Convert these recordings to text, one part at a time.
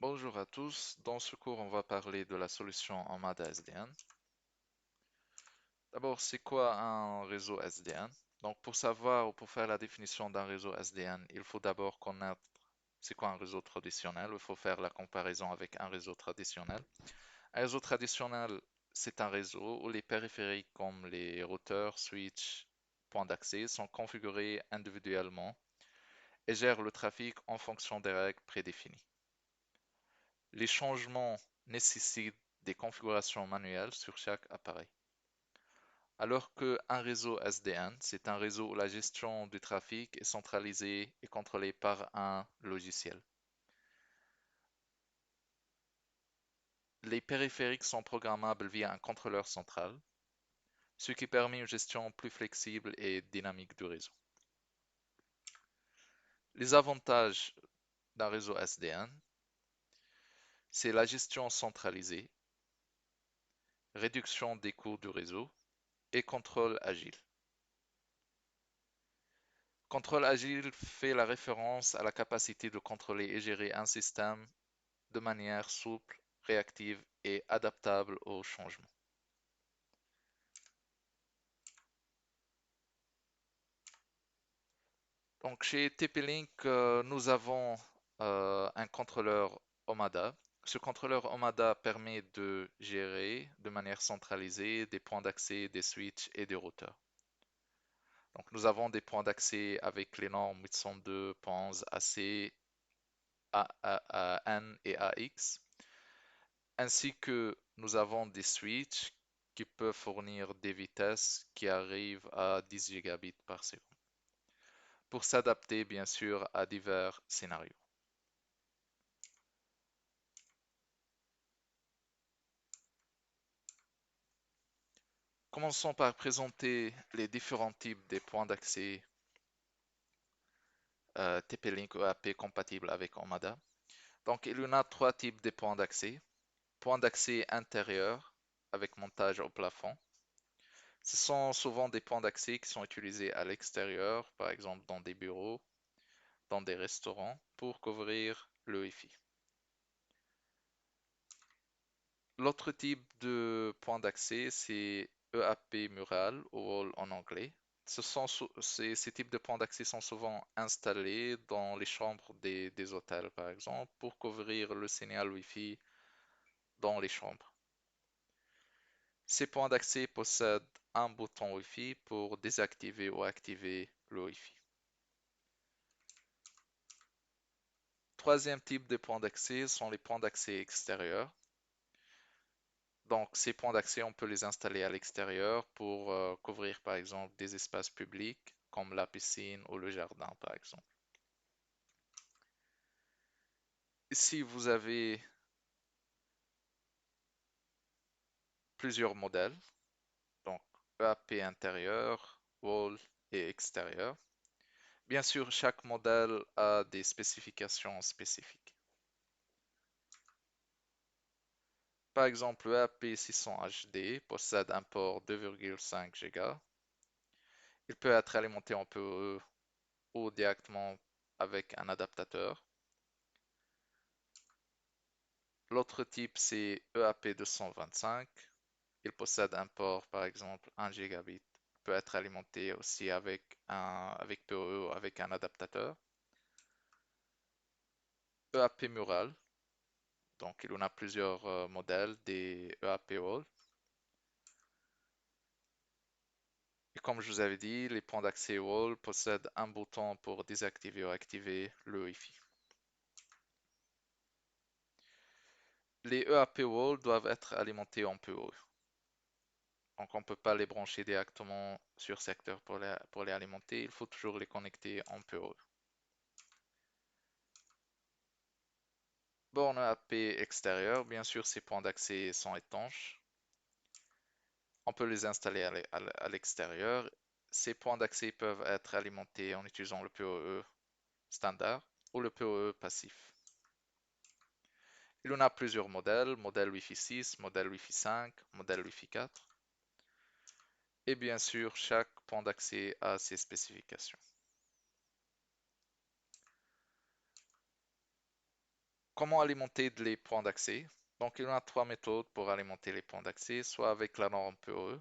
Bonjour à tous. Dans ce cours, on va parler de la solution en MADA SDN. D'abord, c'est quoi un réseau SDN? Donc, pour savoir ou pour faire la définition d'un réseau SDN, il faut d'abord connaître c'est quoi un réseau traditionnel. Il faut faire la comparaison avec un réseau traditionnel. Un réseau traditionnel, c'est un réseau où les périphériques comme les routeurs, switches, points d'accès sont configurés individuellement et gèrent le trafic en fonction des règles prédéfinies. Les changements nécessitent des configurations manuelles sur chaque appareil. Alors qu'un réseau SDN, c'est un réseau où la gestion du trafic est centralisée et contrôlée par un logiciel. Les périphériques sont programmables via un contrôleur central, ce qui permet une gestion plus flexible et dynamique du réseau. Les avantages d'un réseau SDN, c'est la gestion centralisée, réduction des coûts du réseau et contrôle agile. Contrôle agile fait la référence à la capacité de contrôler et gérer un système de manière souple, réactive et adaptable aux changements. Donc chez TP-Link, nous avons un contrôleur Omada. Ce contrôleur Omada permet de gérer de manière centralisée des points d'accès, des switches et des routeurs. Donc nous avons des points d'accès avec les normes 802.11ac, N et AX, ainsi que nous avons des switches qui peuvent fournir des vitesses qui arrivent à 10 gigabits par seconde pour s'adapter bien sûr à divers scénarios. Commençons par présenter les différents types de points d'accès TP-Link EAP compatibles avec Omada. Donc il y en a trois types de points d'accès. Point d'accès intérieur avec montage au plafond. Ce sont souvent des points d'accès qui sont utilisés à l'extérieur, par exemple dans des bureaux, dans des restaurants, pour couvrir le Wi-Fi. L'autre type de point d'accès, c'est EAP mural ou wall en anglais. Ces types de points d'accès sont souvent installés dans les chambres des hôtels, par exemple, pour couvrir le signal Wi-Fi dans les chambres. Ces points d'accès possèdent un bouton Wi-Fi pour désactiver ou activer le Wi-Fi. Troisième type de points d'accès sont les points d'accès extérieurs. Donc, ces points d'accès, on peut les installer à l'extérieur pour couvrir, par exemple, des espaces publics comme la piscine ou le jardin, par exemple. Ici, vous avez plusieurs modèles, donc EAP intérieur, wall et extérieur. Bien sûr, chaque modèle a des spécifications spécifiques. Par exemple, le EAP 600 HD possède un port 2,5 Go. Il peut être alimenté en PoE ou directement avec un adaptateur. L'autre type, c'est EAP 225. Il possède un port, par exemple, 1 gigabit. Il peut être alimenté aussi avec PoE ou avec un adaptateur. EAP mural. Donc, il y en a plusieurs modèles des EAP wall. Et comme je vous avais dit, les points d'accès wall possèdent un bouton pour désactiver ou activer le Wi-Fi. Les EAP wall doivent être alimentés en PoE. Donc on ne peut pas les brancher directement sur secteur pour les alimenter. Il faut toujours les connecter en PoE. Borne AP extérieure, bien sûr, ces points d'accès sont étanches. On peut les installer à l'extérieur. Ces points d'accès peuvent être alimentés en utilisant le PoE standard ou le PoE passif. Il y en a plusieurs modèles, modèle Wi-Fi 6, modèle Wi-Fi 5, modèle Wi-Fi 4. Et bien sûr, chaque point d'accès a ses spécifications. Comment alimenter les points d'accès? Donc, il y en a trois méthodes pour alimenter les points d'accès, soit avec la norme PoE.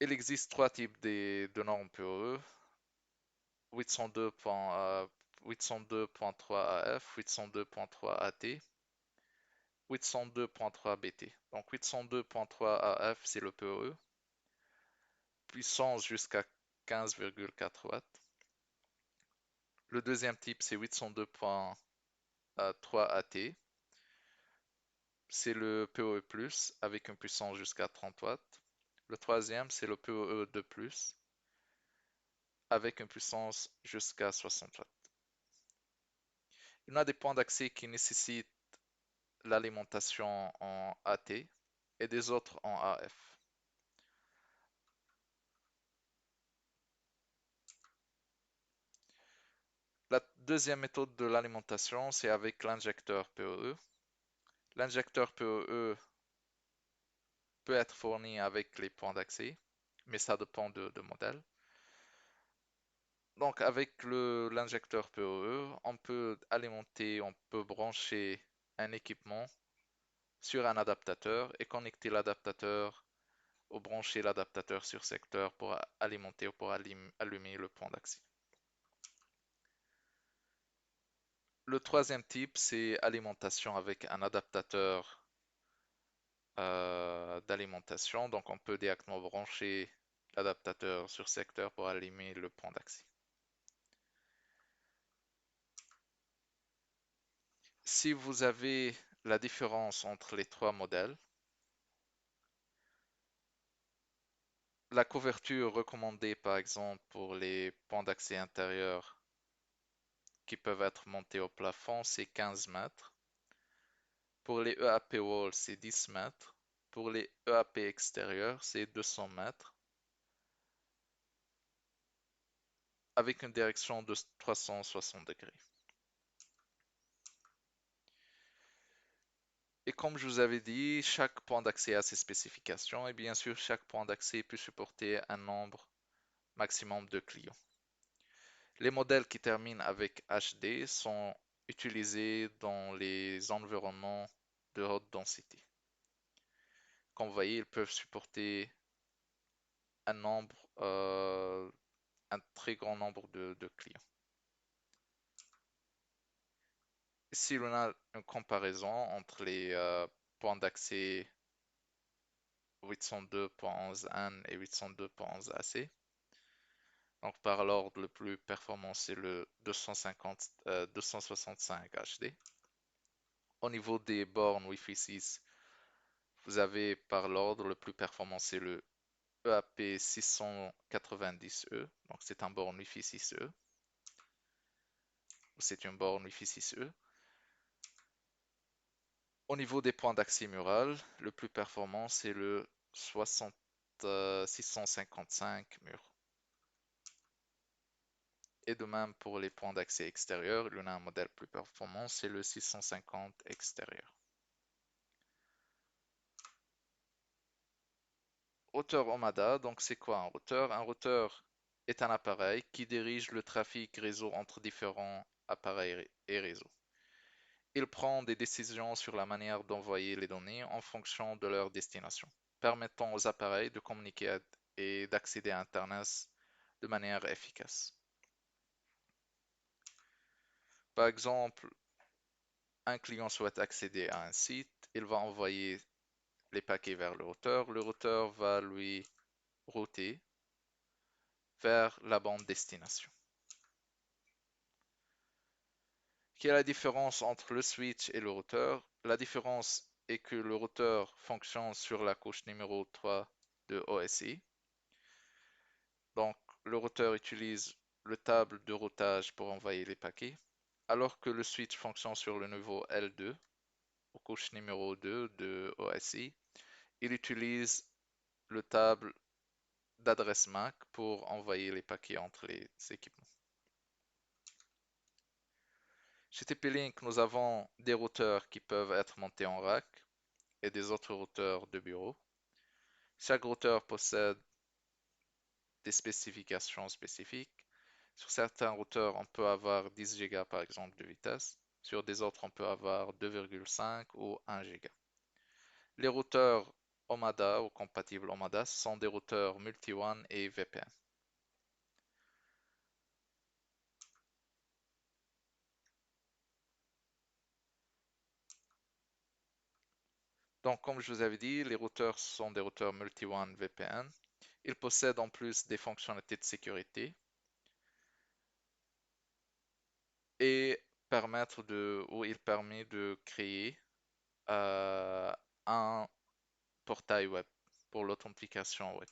Il existe trois types de normes PoE, 802.3 AF, 802.3 AT, 802.3 BT. Donc 802.3 AF, c'est le PoE, puissance jusqu'à 15,4 watts. Le deuxième type, c'est 802.3 AT, c'est le PoE+, avec une puissance jusqu'à 30 watts. Le troisième, c'est le PoE 2+, avec une puissance jusqu'à 60 watts. Il y en a des points d'accès qui nécessitent l'alimentation en AT et des autres en AF. La deuxième méthode de l'alimentation, c'est avec l'injecteur PoE. L'injecteur PoE peut être fourni avec les points d'accès, mais ça dépend de modèle. Donc avec l'injecteur PoE, on peut alimenter, on peut brancher un équipement sur un adaptateur et connecter l'adaptateur ou brancher l'adaptateur sur secteur pour alimenter ou pour allumer le point d'accès. Le troisième type, c'est alimentation avec un adaptateur d'alimentation. Donc on peut directement brancher l'adaptateur sur secteur pour allumer le point d'accès. Si vous avez la différence entre les trois modèles, la couverture recommandée par exemple pour les points d'accès intérieurs qui peuvent être montés au plafond, c'est 15 mètres. Pour les EAP wall, c'est 10 mètres. Pour les EAP extérieurs, c'est 200 mètres avec une direction de 360 degrés. Et comme je vous avais dit, chaque point d'accès a ses spécifications et bien sûr, chaque point d'accès peut supporter un nombre maximum de clients. Les modèles qui terminent avec HD sont utilisés dans les environnements de haute densité. Comme vous voyez, ils peuvent supporter un nombre, un très grand nombre de clients. Ici, on a une comparaison entre les points d'accès 802.11n et 802.11ac. Donc, par l'ordre le plus performant, c'est le 265 HD. Au niveau des bornes Wi-Fi 6, vous avez par l'ordre le plus performant, c'est le EAP 690E. Donc, c'est un borne Wi-Fi 6E. C'est une borne Wi-Fi 6E. Au niveau des points d'accès mural, le plus performant, c'est le 655 mur. Et de même pour les points d'accès extérieurs, il y en a un modèle plus performant, c'est le 650 extérieur. Routeur OMADA, donc c'est quoi un routeur? Un routeur est un appareil qui dirige le trafic réseau entre différents appareils et réseaux. Il prend des décisions sur la manière d'envoyer les données en fonction de leur destination, permettant aux appareils de communiquer et d'accéder à Internet de manière efficace. Par exemple, un client souhaite accéder à un site, il va envoyer les paquets vers le routeur va lui router vers la bande destination. Quelle est la différence entre le switch et le routeur? La différence est que le routeur fonctionne sur la couche numéro 3 de OSI. Donc, le routeur utilise le table de routage pour envoyer les paquets, alors que le switch fonctionne sur le niveau L2, aux couche numéro 2 de OSI. Il utilise le table d'adresse MAC pour envoyer les paquets entre les équipements. Chez TP-Link, nous avons des routeurs qui peuvent être montés en rack et des autres routeurs de bureau. Chaque routeur possède des spécifications spécifiques. Sur certains routeurs, on peut avoir 10 Go par exemple de vitesse. Sur des autres, on peut avoir 2,5 ou 1 Go. Les routeurs Omada ou compatibles Omada sont des routeurs multi-WAN et VPN. Donc, comme je vous avais dit, les routeurs sont des routeurs multi-WAN VPN. Ils possèdent en plus des fonctionnalités de sécurité et il permet de créer euh, un portail web pour l'authentification web.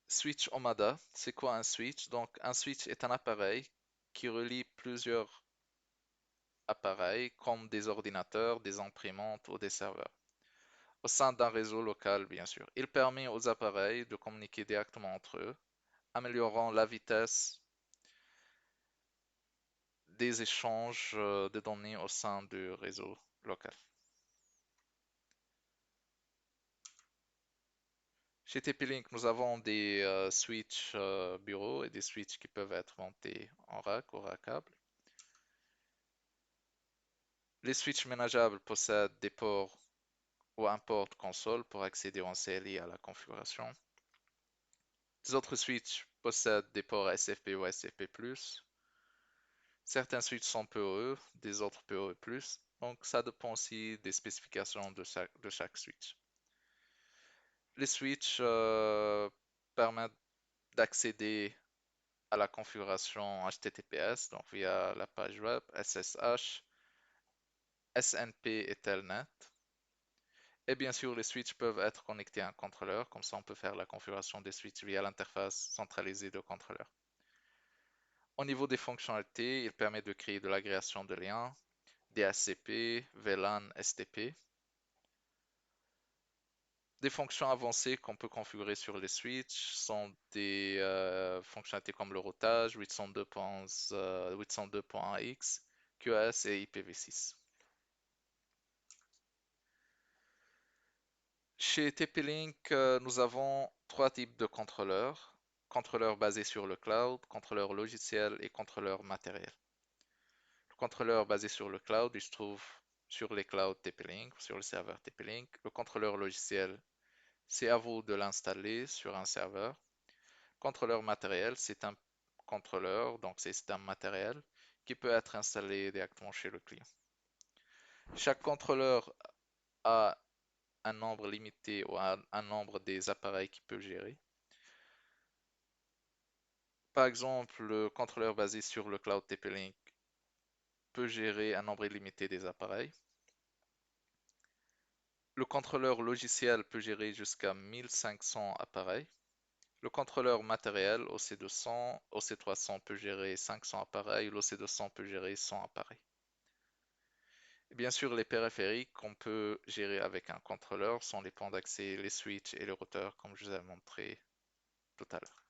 Switch Omada, c'est quoi un switch? Donc, un switch est un appareil qui relie plusieurs appareils comme des ordinateurs, des imprimantes ou des serveurs, au sein d'un réseau local, bien sûr. Il permet aux appareils de communiquer directement entre eux, améliorant la vitesse des échanges de données au sein du réseau local. Chez TP-Link, nous avons des switches bureau et des switches qui peuvent être montés en rack ou rackable. Les switches ménageables possèdent des ports ou un port console pour accéder en CLI à la configuration. Les autres switches possèdent des ports SFP ou SFP+. Certains switches sont PoE, des autres PoE+. Donc ça dépend aussi des spécifications de chaque switch. Les switches permettent d'accéder à la configuration HTTPS, donc via la page web, SSH, SNP et Telnet. Et bien sûr, les switches peuvent être connectés à un contrôleur, comme ça on peut faire la configuration des switches via l'interface centralisée de contrôleur. Au niveau des fonctionnalités, il permet de créer de l'agrégation de liens, DHCP, VLAN, STP. Des fonctions avancées qu'on peut configurer sur les switches sont des fonctionnalités comme le routage, 802.x, QoS et IPv6. Chez TP-Link, nous avons trois types de contrôleurs. Contrôleurs basés sur le cloud, contrôleurs logiciels et contrôleurs matériels. Le contrôleur basé sur le cloud, il se trouve sur les clouds TP-Link, sur le serveur TP-Link. Le contrôleur logiciel, c'est à vous de l'installer sur un serveur. Contrôleur matériel, c'est un contrôleur, donc c'est un matériel qui peut être installé directement chez le client. Chaque contrôleur a un nombre limité ou un nombre des appareils qu'il peut gérer. Par exemple, le contrôleur basé sur le cloud TP-Link peut gérer un nombre illimité des appareils. Le contrôleur logiciel peut gérer jusqu'à 1500 appareils. Le contrôleur matériel OC200, OC300 peut gérer 500 appareils, l'OC200 peut gérer 100 appareils. Et bien sûr, les périphériques qu'on peut gérer avec un contrôleur sont les points d'accès, les switches et les routeurs, comme je vous ai montré tout à l'heure.